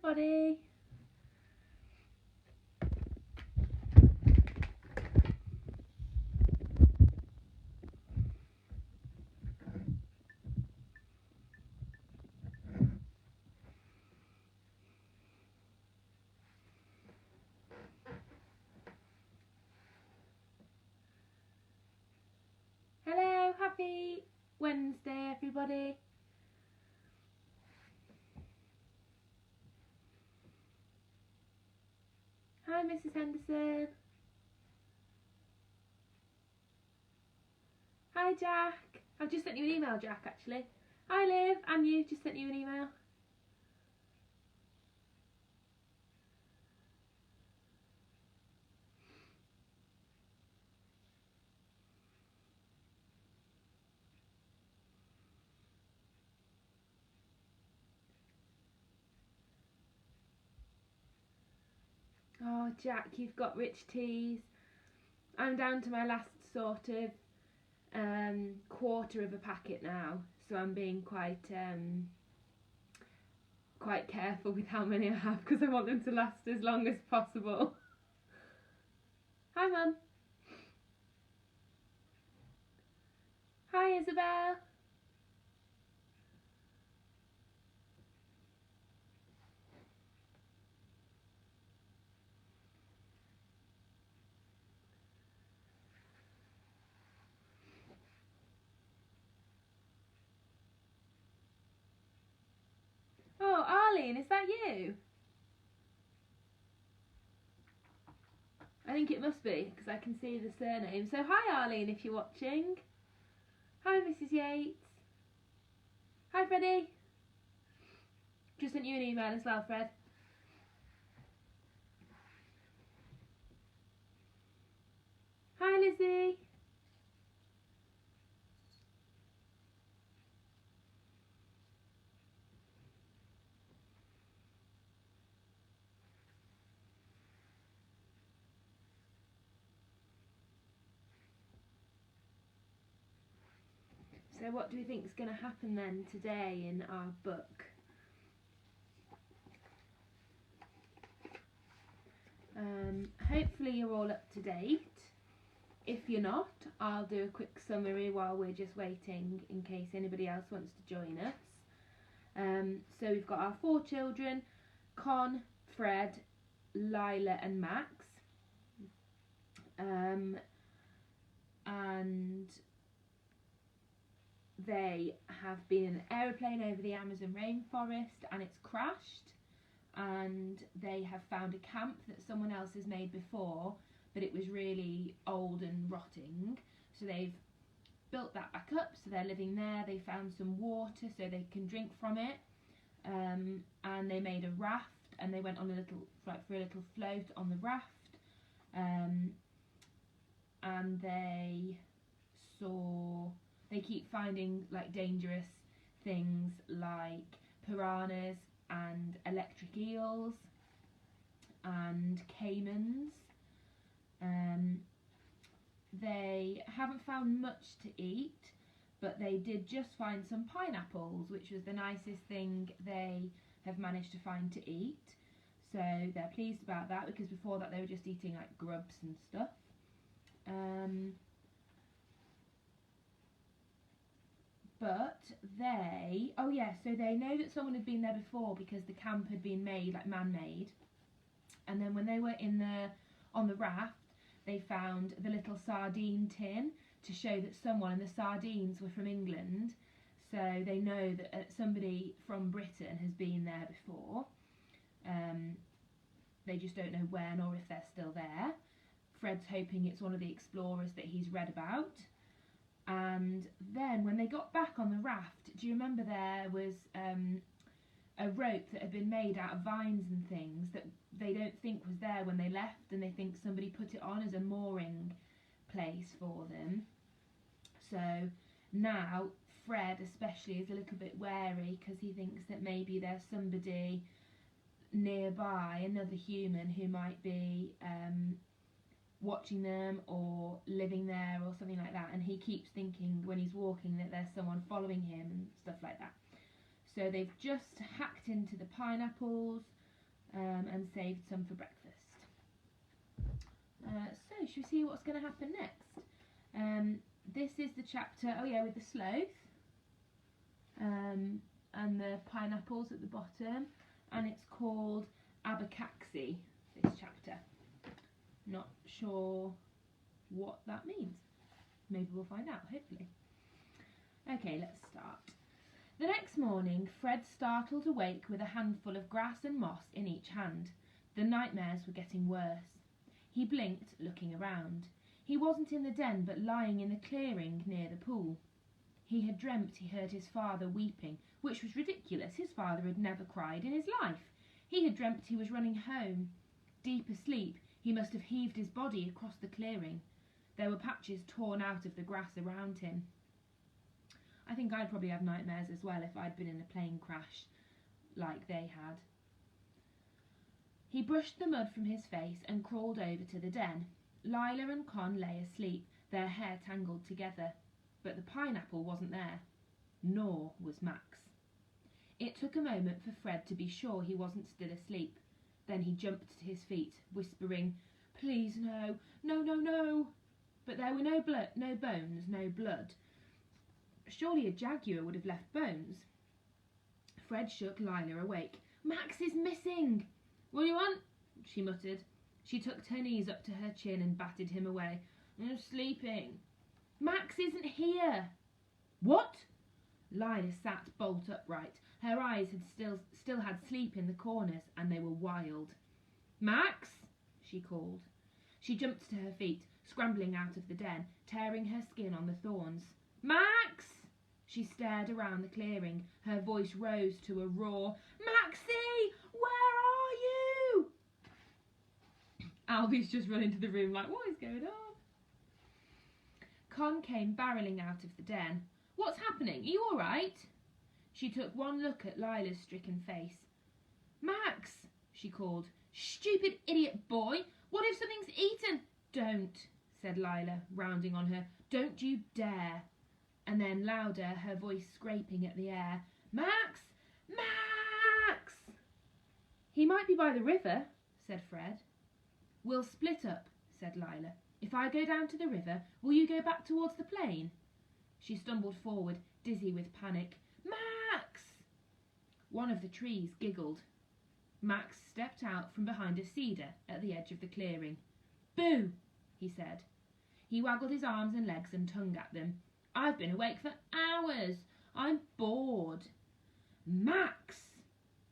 everybody. Hello, happy Wednesday everybody. Hi Mrs. Henderson. Hi Jack. I've just sent you an email, Jack, actually. Hi Liv, and you, just sent you an email. Oh Jack, you've got rich teas. I'm down to my last sort of quarter of a packet now, so I'm being quite careful with how many I have because I want them to last as long as possible. Hi Mum. Hi Isabel. Oh, Arlene, is that you? I think it must be, because I can see the surname. So hi Arlene, if you're watching. Hi Mrs. Yates. Hi Freddie. Just sent you an email as well, Fred. Hi Lizzie. So what do we think is going to happen then today in our book? Hopefully you're all up to date. If you're not, I'll do a quick summary while we're just waiting in case anybody else wants to join us. So we've got our 4 children, Con, Fred, Lila and Max. And they have been in an aeroplane over the Amazon rainforest and it's crashed, and they have found a camp that someone else has made before, but it was really old and rotting, so they've built that back up, so they're living there. They found some water so they can drink from it, and they made a raft, and they went on a little float on the raft, and they keep finding like dangerous things like piranhas and electric eels and caimans. They haven't found much to eat, but they did just find some pineapples, which was the nicest thing they have managed to find to eat. So they're pleased about that, because before that they were just eating like grubs and stuff. So they know that someone had been there before because the camp had been made, like man-made. And then when they were on the raft, they found the little sardine tin to show that someone, and the sardines were from England. So they know that somebody from Britain has been there before. They just don't know when or if they're still there. Fred's hoping it's one of the explorers that he's read about. And then when they got back on the raft, do you remember there was a rope that had been made out of vines and things that they don't think was there when they left, and they think somebody put it on as a mooring place for them. So now Fred especially is a little bit wary, because he thinks that maybe there's somebody nearby, another human, who might be watching them or living there or something like that, and he keeps thinking when he's walking that there's someone following him and stuff like that. So they've just hacked into the pineapples, and saved some for breakfast. So, should we see what's going to happen next? This is the chapter, with the sloth and the pineapples at the bottom, and it's called Abacaxi, this chapter. Not sure what that means. Maybe we'll find out, hopefully. Okay, let's start. The next morning, Fred startled awake with a handful of grass and moss in each hand. The nightmares were getting worse. He blinked, looking around. He wasn't in the den, but lying in the clearing near the pool. He had dreamt he heard his father weeping, which was ridiculous. His father had never cried in his life. He had dreamt he was running home. Deep asleep, he must have heaved his body across the clearing. There were patches torn out of the grass around him. I think I'd probably have nightmares as well if I'd been in a plane crash like they had. He brushed the mud from his face and crawled over to the den. Lila and Con lay asleep, their hair tangled together. But the pineapple wasn't there, nor was Max. It took a moment for Fred to be sure he wasn't still asleep. Then he jumped to his feet, whispering, "Please, no, no, no, no." But there were no bones, no blood. Surely a jaguar would have left bones. Fred shook Lila awake. "Max is missing." "What do you want?" she muttered. She tucked her knees up to her chin and batted him away. "I'm sleeping." "Max isn't here." "What?" Lila sat bolt upright. Her eyes had still had sleep in the corners, and they were wild. "Max!" she called. She jumped to her feet, scrambling out of the den, tearing her skin on the thorns. "Max!" She stared around the clearing. Her voice rose to a roar. "Maxie! Where are you?" Albie's just run into the room like, what is going on? Con came barrelling out of the den. "What's happening? Are you all right?" She took one look at Lila's stricken face. "Max!" she called. "Stupid idiot boy! What if something's eaten?" "Don't," said Lila, rounding on her. "Don't you dare." And then louder, her voice scraping at the air. "Max! Max!" "He might be by the river," said Fred. "We'll split up," said Lila. "If I go down to the river, will you go back towards the plain?" She stumbled forward, dizzy with panic. "Max!" One of the trees giggled. Max stepped out from behind a cedar at the edge of the clearing. "Boo!" he said. He waggled his arms and legs and tongue at them. "I've been awake for hours. I'm bored." "Max!"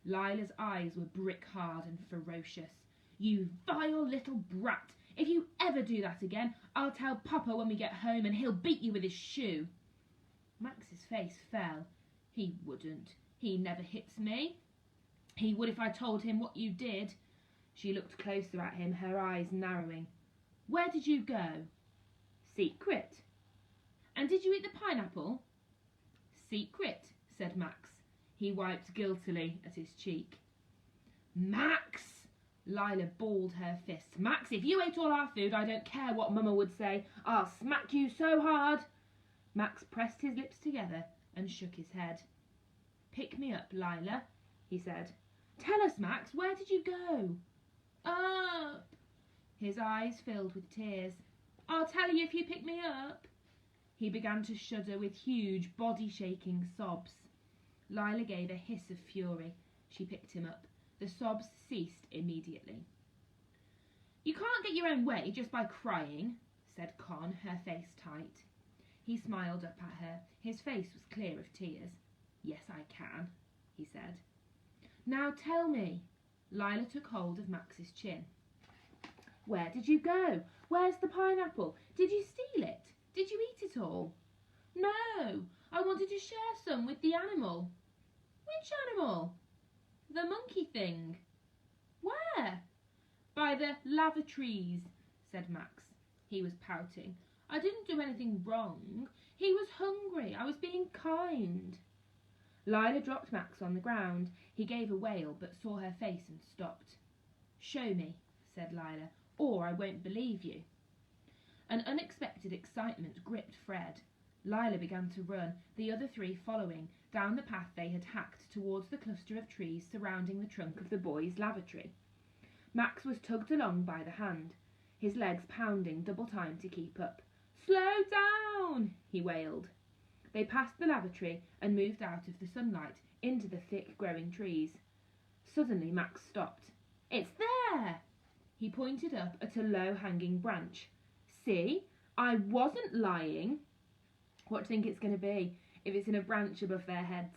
Lila's eyes were brick hard and ferocious. "You vile little brat! If you ever do that again, I'll tell Papa when we get home and he'll beat you with his shoe." Max's face fell. "He wouldn't. He never hits me." "He would if I told him what you did." She looked closer at him, her eyes narrowing. "Where did you go?" "Secret." "And did you eat the pineapple?" "Secret," said Max. He wiped guiltily at his cheek. "Max!" Lila balled her fists. "Max, if you ate all our food, I don't care what Mama would say. I'll smack you so hard." Max pressed his lips together and shook his head. "Pick me up, Lila," he said. "Tell us, Max, where did you go?" "Up." His eyes filled with tears. "I'll tell you if you pick me up." He began to shudder with huge, body-shaking sobs. Lila gave a hiss of fury. She picked him up. The sobs ceased immediately. "You can't get your own way just by crying," said Con, her face tight. He smiled up at her. His face was clear of tears. "Yes, I can," he said. "Now tell me." Lila took hold of Max's chin. "Where did you go? Where's the pineapple? Did you steal it? Did you eat it all?" "No, I wanted to share some with the animal." "Which animal?" "The monkey thing." "Where?" "By the lavatories," said Max. He was pouting. "I didn't do anything wrong. He was hungry. I was being kind." Lila dropped Max on the ground. He gave a wail, but saw her face and stopped. "Show me," said Lila, "or I won't believe you." An unexpected excitement gripped Fred. Lila began to run, the other three following. down the path they had hacked towards the cluster of trees surrounding the trunk of the boys' lavatory. Max was tugged along by the hand, his legs pounding double time to keep up. "Slow down!" he wailed. They passed the lavatory and moved out of the sunlight into the thick growing trees. Suddenly Max stopped. "It's there!" He pointed up at a low-hanging branch. "See? I wasn't lying." What do you think it's going to be if it's in a branch above their heads?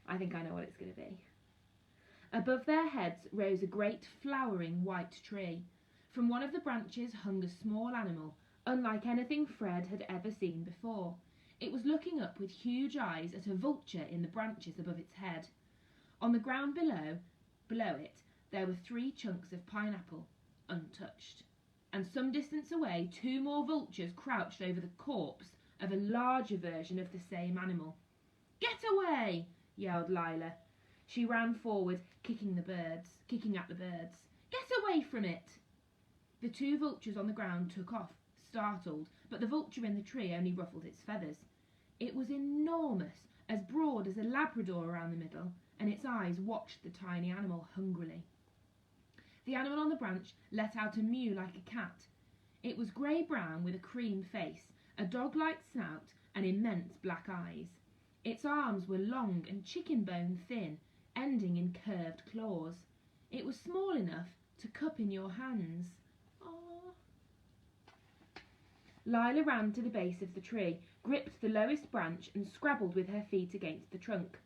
I think I know what it's going to be. Above their heads rose a great flowering white tree. From one of the branches hung a small animal, unlike anything Fred had ever seen before. It was looking up with huge eyes at a vulture in the branches above its head. On the ground below it, there were 3 chunks of pineapple, untouched. And some distance away, 2 more vultures crouched over the corpse of a larger version of the same animal. "Get away!" yelled Lila. She ran forward, kicking at the birds. "Get away from it!" The 2 vultures on the ground took off, startled, but the vulture in the tree only ruffled its feathers. It was enormous, as broad as a Labrador around the middle, and its eyes watched the tiny animal hungrily. The animal on the branch let out a mew like a cat. It was grey-brown with a cream face, a dog-like snout, and immense black eyes. Its arms were long and chicken-bone thin, ending in curved claws. It was small enough to cup in your hands. Aww. Lila ran to the base of the tree, gripped the lowest branch and scrabbled with her feet against the trunk.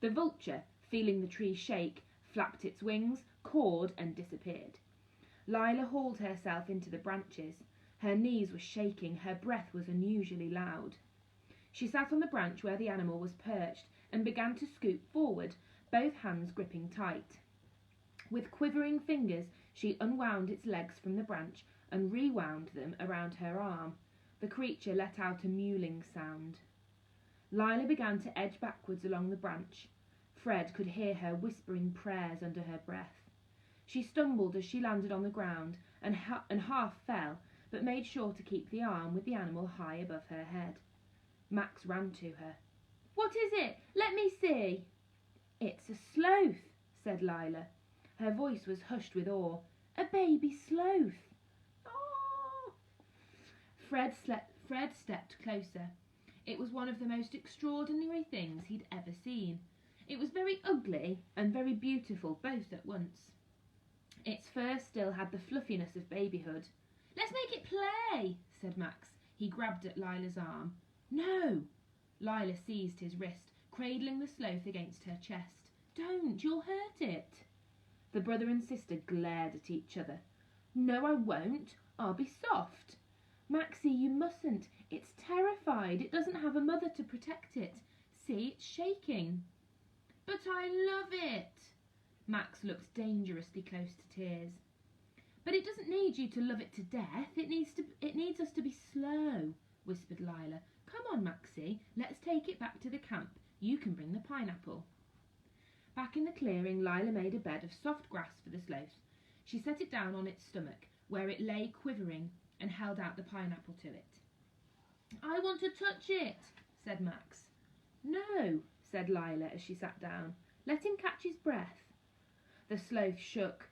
The vulture, feeling the tree shake, flapped its wings, cawed and disappeared. Lila hauled herself into the branches. Her knees were shaking, her breath was unusually loud. She sat on the branch where the animal was perched and began to scoot forward, both hands gripping tight. With quivering fingers, she unwound its legs from the branch and rewound them around her arm. The creature let out a mewling sound. Lila began to edge backwards along the branch. Fred could hear her whispering prayers under her breath. She stumbled as she landed on the ground and half fell, but made sure to keep the arm with the animal high above her head. Max ran to her. "What is it? Let me see." "It's a sloth," said Lila. Her voice was hushed with awe. "A baby sloth." Oh. Fred stepped closer. It was one of the most extraordinary things he'd ever seen. It was very ugly and very beautiful, both at once. Its fur still had the fluffiness of babyhood. "Let's make it play," said Max. He grabbed at Lila's arm. "No!" Lila seized his wrist, cradling the sloth against her chest. "Don't, you'll hurt it." The brother and sister glared at each other. "No, I won't. I'll be soft." "Maxie, you mustn't. It's terrified. It doesn't have a mother to protect it. See, it's shaking." "But I love it." Max looked dangerously close to tears. "But it doesn't need you to love it to death. It needs us to be slow," whispered Lila. "Come on, Maxie. Let's take it back to the camp. You can bring the pineapple." Back in the clearing, Lila made a bed of soft grass for the sloth. She set it down on its stomach, where it lay quivering, and held out the pineapple to it. "I want to touch it," said Max. "No," said Lila as she sat down. "Let him catch his breath." The sloth shook.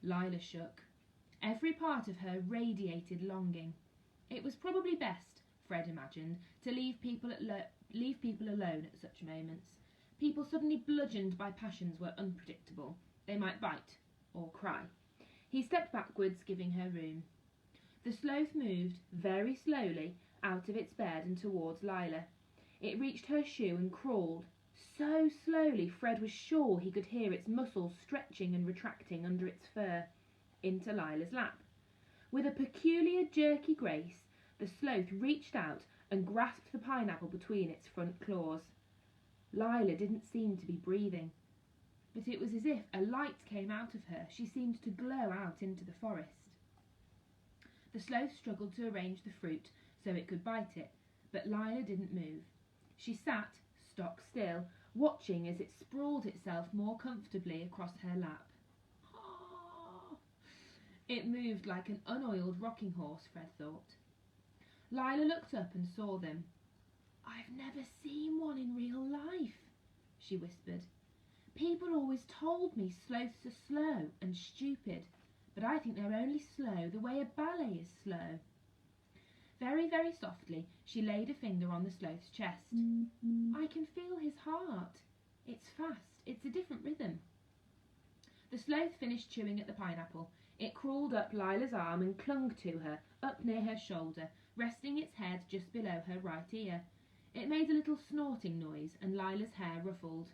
Lila shook. Every part of her radiated longing. It was probably best, Fred imagined, to leave people alone at such moments. People suddenly bludgeoned by passions were unpredictable. They might bite or cry. He stepped backwards, giving her room. The sloth moved, very slowly, out of its bed and towards Lila. It reached her shoe and crawled. So slowly Fred was sure he could hear its muscles stretching and retracting under its fur, into Lila's lap. With a peculiar jerky grace, the sloth reached out and grasped the pineapple between its front claws. Lila didn't seem to be breathing, but it was as if a light came out of her. She seemed to glow out into the forest. The sloth struggled to arrange the fruit so it could bite it, but Lila didn't move. She sat, stock still, watching as it sprawled itself more comfortably across her lap. Oh. It moved like an unoiled rocking horse, Fred thought. Lila looked up and saw them. "I've never seen one in real life," she whispered. People always told me sloths are slow and stupid, but I think they're only slow the way a ballet is slow. Very, very softly, she laid a finger on the sloth's chest. I can feel his heart. It's fast. It's a different rhythm. The sloth finished chewing at the pineapple. It crawled up Lila's arm and clung to her, up near her shoulder, resting its head just below her right ear. It made a little snorting noise, and Lila's hair ruffled.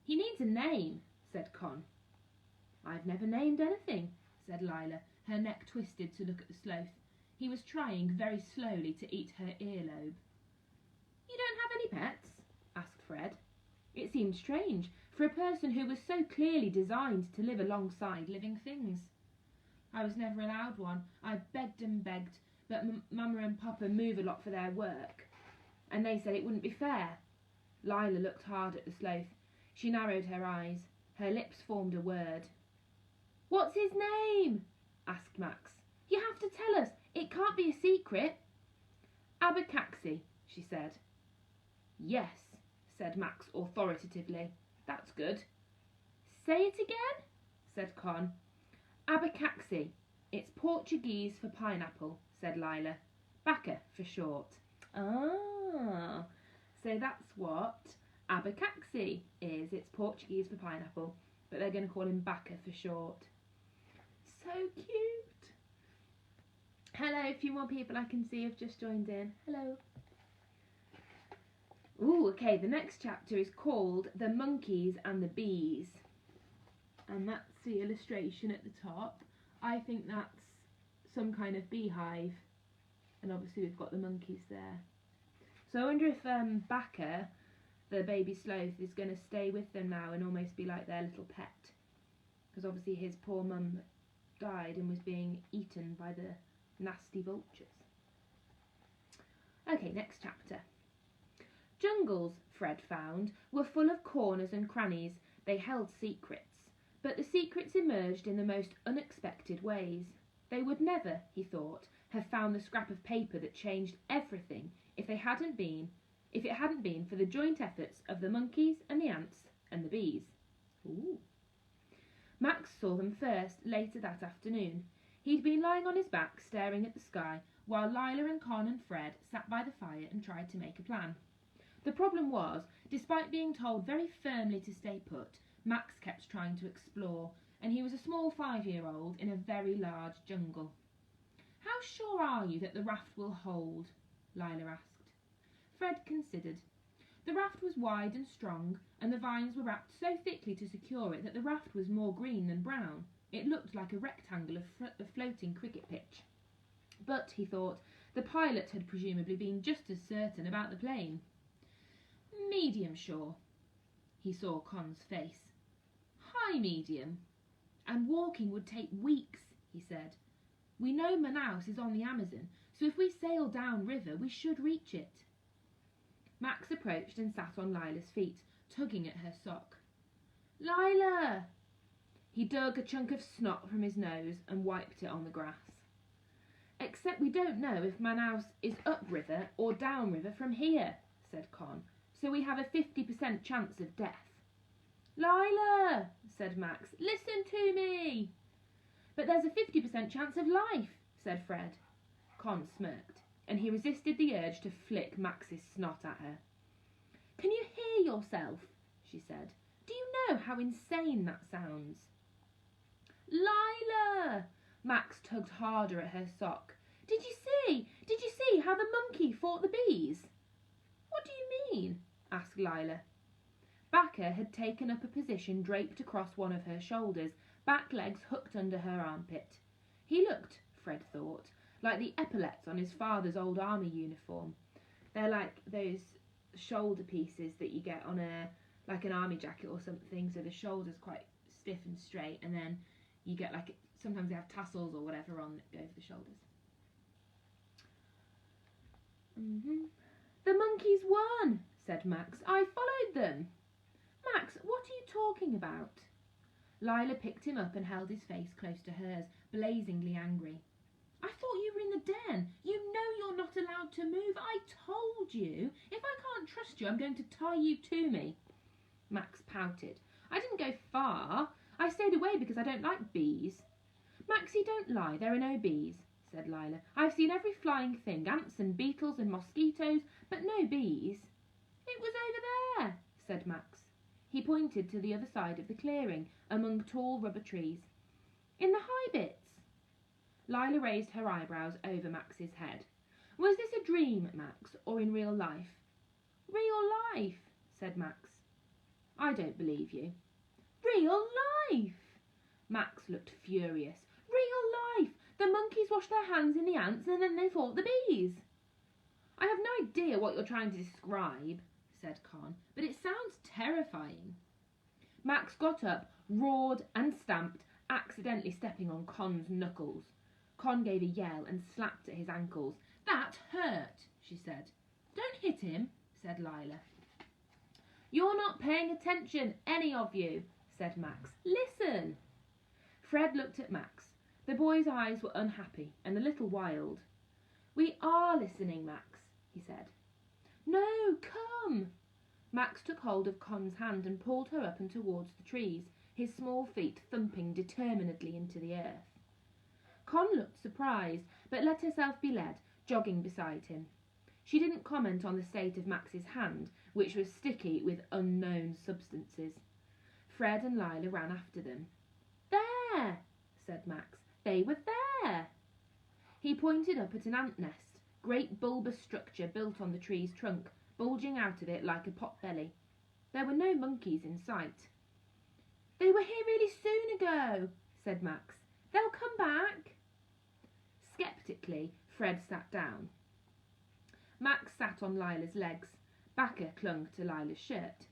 He needs a name, said Con. I've never named anything, said Lila, her neck twisted to look at the sloth. He was trying very slowly to eat her earlobe. You don't have any pets? Asked Fred. It seemed strange for a person who was so clearly designed to live alongside living things. I was never allowed one. I begged and begged, but Mama and Papa move a lot for their work, and they said it wouldn't be fair. Lila looked hard at the sloth. She narrowed her eyes. Her lips formed a word. What's his name? Asked Max. You have to tell us. It can't be a secret. Abacaxi, she said. Yes, said Max authoritatively. That's good. Say it again, said Con. Abacaxi. It's Portuguese for pineapple, said Lila. Baca for short. Ah, so that's what Abacaxi is. It's Portuguese for pineapple, but they're going to call him Baca for short. So cute. Hello, a few more people I can see have just joined in. Hello. Ooh, okay, the next chapter is called The Monkeys and the Bees. And that's the illustration at the top. I think that's some kind of beehive. And obviously we've got the monkeys there. So I wonder if Baca, the baby sloth, is going to stay with them now and almost be like their little pet. Because obviously his poor mum died and was being eaten by the nasty vultures. Okay, next chapter. Jungles, Fred found, were full of corners and crannies. They held secrets. But the secrets emerged in the most unexpected ways. They would never, he thought, have found the scrap of paper that changed everything if it hadn't been for the joint efforts of the monkeys and the ants and the bees. Ooh. Max saw them first later that afternoon. He'd been lying on his back staring at the sky while Lila and Con and Fred sat by the fire and tried to make a plan. The problem was, despite being told very firmly to stay put, Max kept trying to explore, and he was a small 5-year-old in a very large jungle. How sure are you that the raft will hold? Lila asked. Fred considered. The raft was wide and strong, and the vines were wrapped so thickly to secure it that the raft was more green than brown. It looked like a rectangle of floating cricket pitch. But, he thought, the pilot had presumably been just as certain about the plane. Medium sure. He saw Con's face. High medium. And walking would take weeks, he said. We know Manaus is on the Amazon, so if we sail down river, we should reach it. Max approached and sat on Lila's feet, tugging at her sock. Lila! He dug a chunk of snot from his nose and wiped it on the grass. Except we don't know if Manaus is upriver or downriver from here, said Con, so we have a 50% chance of death. Lila, said Max, listen to me. But there's a 50% chance of life, said Fred. Con smirked, and he resisted the urge to flick Max's snot at her. Can you hear yourself? She said. Do you know how insane that sounds? Lila! Max tugged harder at her sock. Did you see how the monkey fought the bees? What do you mean? Asked Lila. Baca had taken up a position draped across one of her shoulders, back legs hooked under her armpit. He looked, Fred thought, like the epaulets on his father's old army uniform. They're like those shoulder pieces that you get on like an army jacket or something, so the shoulder's quite stiff and straight, and then you get sometimes they have tassels or whatever on that go over the shoulders. The monkeys won, said Max. I followed them. Max, what are you talking about? Lila picked him up and held his face close to hers, blazingly angry. I thought you were in the den. You know you're not allowed to move. I told you. If I can't trust you, I'm going to tie you to me. Max pouted. I didn't go far. I stayed away because I don't like bees. Maxie, don't lie, there are no bees, said Lila. I've seen every flying thing, ants and beetles and mosquitoes, but no bees. It was over there, said Max. He pointed to the other side of the clearing, among tall rubber trees. In the high bits. Lila raised her eyebrows over Max's head. Was this a dream, Max, or in real life? Real life, said Max. I don't believe you. Real life! Max looked furious. Real life! The monkeys washed their hands in the ants and then they fought the bees. I have no idea what you're trying to describe, said Con, but it sounds terrifying. Max got up, roared and stamped, accidentally stepping on Con's knuckles. Con gave a yell and slapped at his ankles. That hurt, she said. Don't hit him, said Lila. You're not paying attention, any of you, said Max. Listen. Fred looked at Max. The boy's eyes were unhappy and a little wild. We are listening, Max, he said. No, come. Max took hold of Con's hand and pulled her up and towards the trees, his small feet thumping determinedly into the earth. Con looked surprised, but let herself be led, jogging beside him. She didn't comment on the state of Max's hand, which was sticky with unknown substances. Fred and Lila ran after them. There, said Max. They were there. He pointed up at an ant nest, great bulbous structure built on the tree's trunk, bulging out of it like a pot-belly. There were no monkeys in sight. They were here really soon ago, said Max. They'll come back. Sceptically, Fred sat down. Max sat on Lila's legs. Backer clung to Lila's shirt.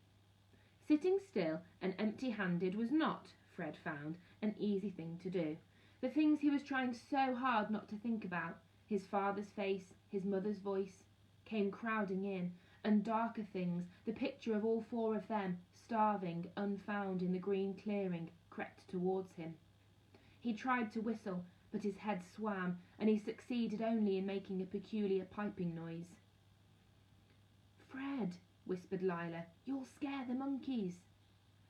Sitting still and empty-handed was not, Fred found, an easy thing to do. The things he was trying so hard not to think about, his father's face, his mother's voice, came crowding in, and darker things, the picture of all four of them, starving, unfound in the green clearing, crept towards him. He tried to whistle, but his head swam, and he succeeded only in making a peculiar piping noise. Fred, whispered Lila, you'll scare the monkeys.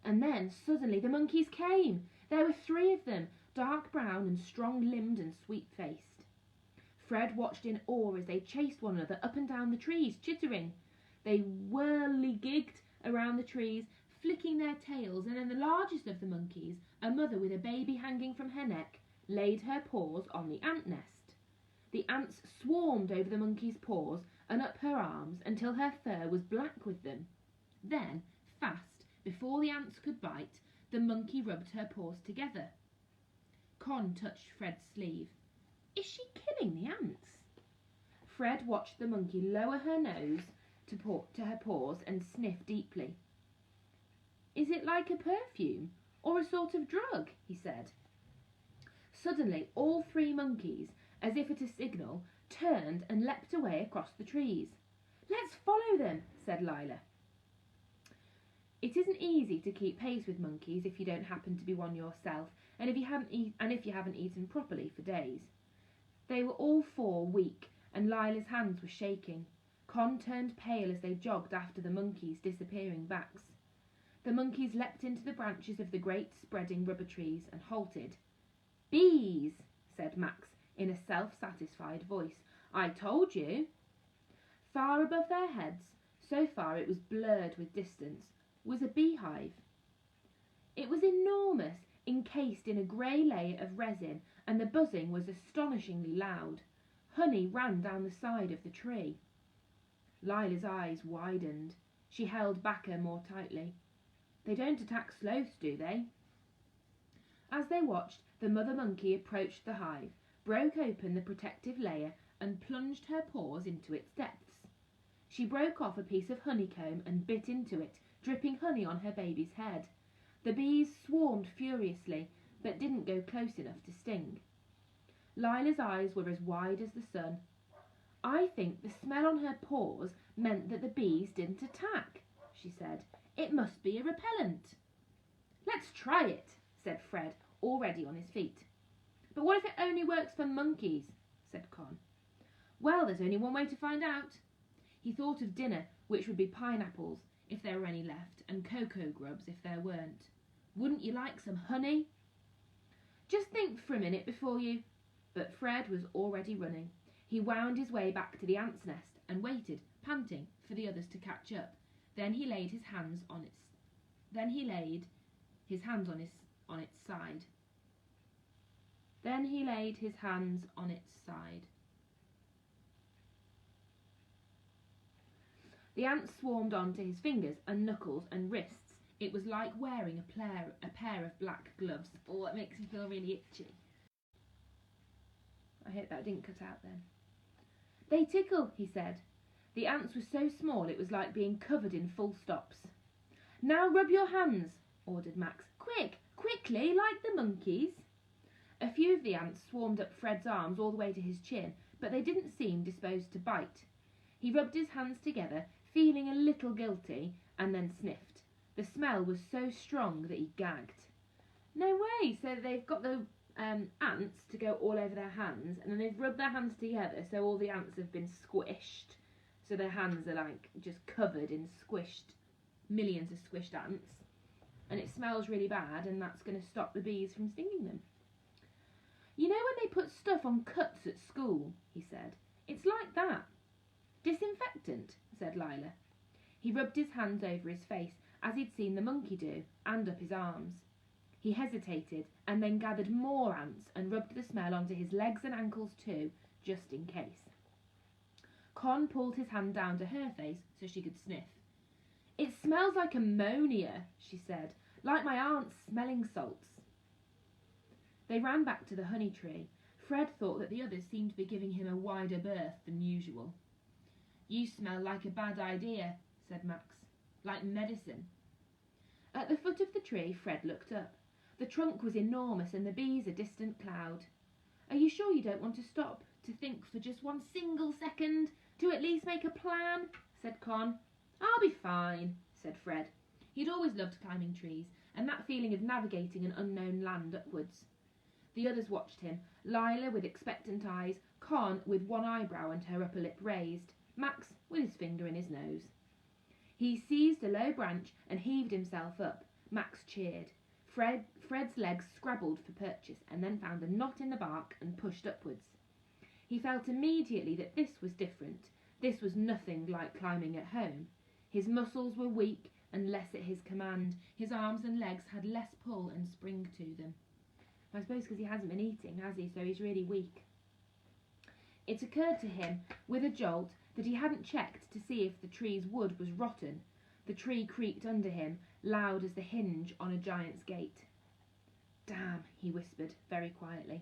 And then, suddenly, the monkeys came. There were 3 of them, dark brown and strong-limbed and sweet-faced. Fred watched in awe as they chased one another up and down the trees, chittering. They whirligigged around the trees, flicking their tails, and then the largest of the monkeys, a mother with a baby hanging from her neck, laid her paws on the ant nest. The ants swarmed over the monkey's paws and up her arms until her fur was black with them. Then, fast, before the ants could bite, the monkey rubbed her paws together. Con touched Fred's sleeve. Is she killing the ants? Fred watched the monkey lower her nose to her paws and sniff deeply. Is it like a perfume or a sort of drug? He said. Suddenly, all 3 monkeys, as if at a signal, turned and leapt away across the trees. Let's follow them, said Lila. It isn't easy to keep pace with monkeys if you don't happen to be one yourself, and if you haven't eaten properly for days. They were all 4 weak, and Lila's hands were shaking. Con turned pale as they jogged after the monkeys' disappearing backs. The monkeys leapt into the branches of the great spreading rubber trees and halted. Bees, said Max in a self-satisfied voice. I told you. Far above their heads, so far it was blurred with distance, was a beehive. It was enormous, encased in a grey layer of resin, and the buzzing was astonishingly loud. Honey ran down the side of the tree. Lila's eyes widened. She held Backer more tightly. They don't attack sloths, do they? As they watched, the mother monkey approached the hive, broke open the protective layer, and plunged her paws into its depths. She broke off a piece of honeycomb and bit into it, dripping honey on her baby's head. The bees swarmed furiously, but didn't go close enough to sting. Lila's eyes were as wide as the sun. I think the smell on her paws meant that the bees didn't attack, she said. It must be a repellent. Let's try it, said Fred, already on his feet. But what if it only works for monkeys, said Con. Well, there's only one way to find out. He thought of dinner, which would be pineapples. if there were any left, and cocoa grubs if there weren't. Wouldn't you like some honey? Just think for a minute before you... But Fred was already running. He wound his way back to the ant's nest and waited, panting, for the others to catch up. Then he laid his hands on its side. The ants swarmed onto his fingers and knuckles and wrists. It was like wearing a pair of black gloves. Oh, that makes me feel really itchy. I hope that didn't cut out then. They tickle, he said. The ants were so small it was like being covered in full stops. Now rub your hands, ordered Max. Quickly, like the monkeys. A few of the ants swarmed up Fred's arms all the way to his chin, but they didn't seem disposed to bite. He rubbed his hands together, feeling a little guilty, and then sniffed. The smell was so strong that he gagged. No way! So they've got the ants to go all over their hands, and then they've rubbed their hands together so all the ants have been squished. So their hands are like just covered in squished, millions of squished ants. And it smells really bad, and that's going to stop the bees from stinging them. You know when they put stuff on cuts at school, he said. It's like that. Disinfectant, said Lila. He rubbed his hands over his face, as he'd seen the monkey do, and up his arms. He hesitated, and then gathered more ants and rubbed the smell onto his legs and ankles too, just in case. Con pulled his hand down to her face so she could sniff. It smells like ammonia, she said, like my aunt's smelling salts. They ran back to the honey tree. Fred thought that the others seemed to be giving him a wider berth than usual. You smell like a bad idea, said Max. Like medicine. At the foot of the tree, Fred looked up. The trunk was enormous and the bees a distant cloud. Are you sure you don't want to stop to think for just one single second, to at least make a plan? Said Con. I'll be fine, said Fred. He'd always loved climbing trees, and that feeling of navigating an unknown land upwards. The others watched him, Lila with expectant eyes, Con with one eyebrow and her upper lip raised, Max with his finger in his nose. He seized a low branch and heaved himself up. Max cheered. Fred's legs scrabbled for purchase and then found a knot in the bark and pushed upwards. He felt immediately that this was different. This was nothing like climbing at home. His muscles were weak and less at his command. His arms and legs had less pull and spring to them. I suppose because he hasn't been eating, has he? So he's really weak. It occurred to him, with a jolt, that he hadn't checked to see if the tree's wood was rotten. The tree creaked under him, loud as the hinge on a giant's gate. Damn, he whispered, very quietly.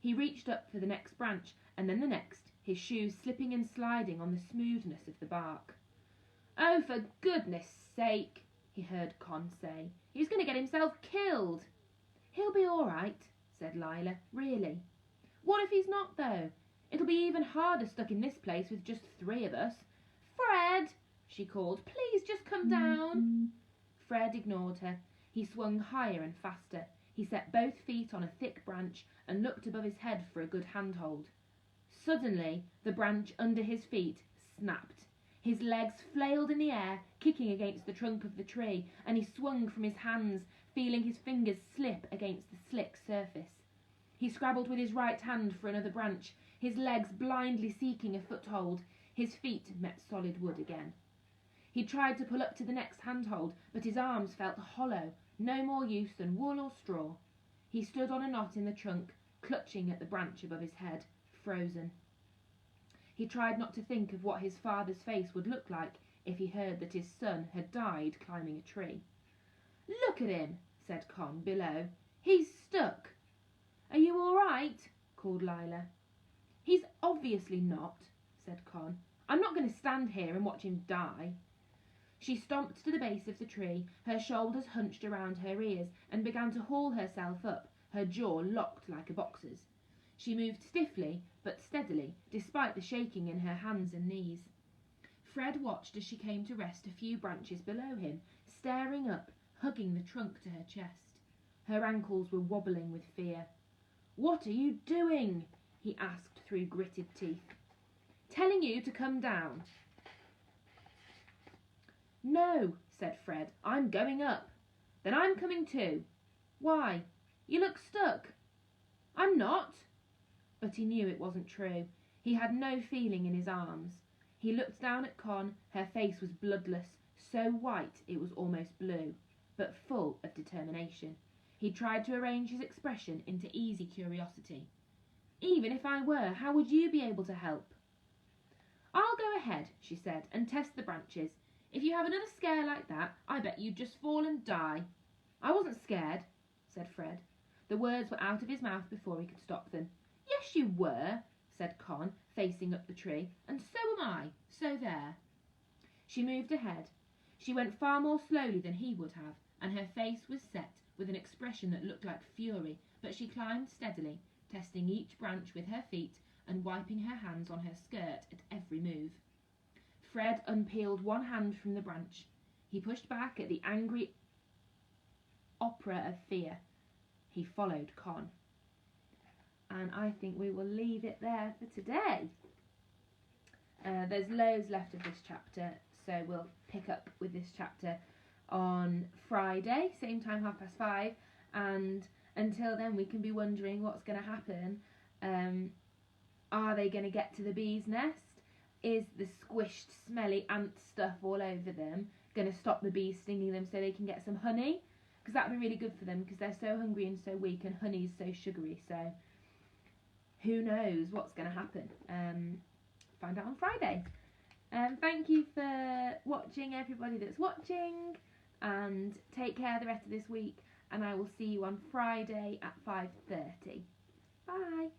He reached up for the next branch, and then the next, his shoes slipping and sliding on the smoothness of the bark. Oh, for goodness sake, he heard Con say. He's going to get himself killed. He'll be all right, said Lila, really. What if he's not, though? It'll be even harder stuck in this place with just 3 of us. Fred, she called, please just come down. Fred ignored her. He swung higher and faster. He set both feet on a thick branch and looked above his head for a good handhold. Suddenly, the branch under his feet snapped. His legs flailed in the air, kicking against the trunk of the tree, and he swung from his hands, feeling his fingers slip against the slick surface. He scrabbled with his right hand for another branch, his legs blindly seeking a foothold. His feet met solid wood again. He tried to pull up to the next handhold, but his arms felt hollow, no more use than wool or straw. He stood on a knot in the trunk, clutching at the branch above his head, frozen. He tried not to think of what his father's face would look like if he heard that his son had died climbing a tree. Look at him, said Con, below. He's stuck. Are you all right? Called Lila. He's obviously not, said Con. I'm not going to stand here and watch him die. She stomped to the base of the tree, her shoulders hunched around her ears, and began to haul herself up, her jaw locked like a boxer's. She moved stiffly, but steadily, despite the shaking in her hands and knees. Fred watched as she came to rest a few branches below him, staring up, hugging the trunk to her chest. Her ankles were wobbling with fear. What are you doing? He asked through gritted teeth. Telling you to come down. No, said Fred, I'm going up. Then I'm coming too. Why? You look stuck. I'm not. But he knew it wasn't true. He had no feeling in his arms. He looked down at Con. Her face was bloodless, so white it was almost blue, but full of determination. He tried to arrange his expression into easy curiosity. Even if I were, how would you be able to help? I'll go ahead, she said, and test the branches. If you have another scare like that, I bet you'd just fall and die. I wasn't scared, said Fred. The words were out of his mouth before he could stop them. Yes, you were, said Con, facing up the tree, and so am I, so there. She moved ahead. She went far more slowly than he would have, and her face was set with an expression that looked like fury, but she climbed steadily, testing each branch with her feet and wiping her hands on her skirt at every move. Fred unpeeled one hand from the branch. He pushed back at the angry opera of fear. He followed Con. And I think we will leave it there for today. There's loads left of this chapter, so we'll pick up with this chapter on Friday, same time, 5:30, and until then we can be wondering what's going to happen. Are they going to get to the bee's nest? Is the squished, smelly ant stuff all over them going to stop the bees stinging them so they can get some honey? Because that would be really good for them, because they're so hungry and so weak, and honey's so sugary, so who knows what's going to happen. Find out on Friday. Thank you for watching, everybody that's watching, and take care the rest of this week, and I will see you on Friday at 5:30. Bye.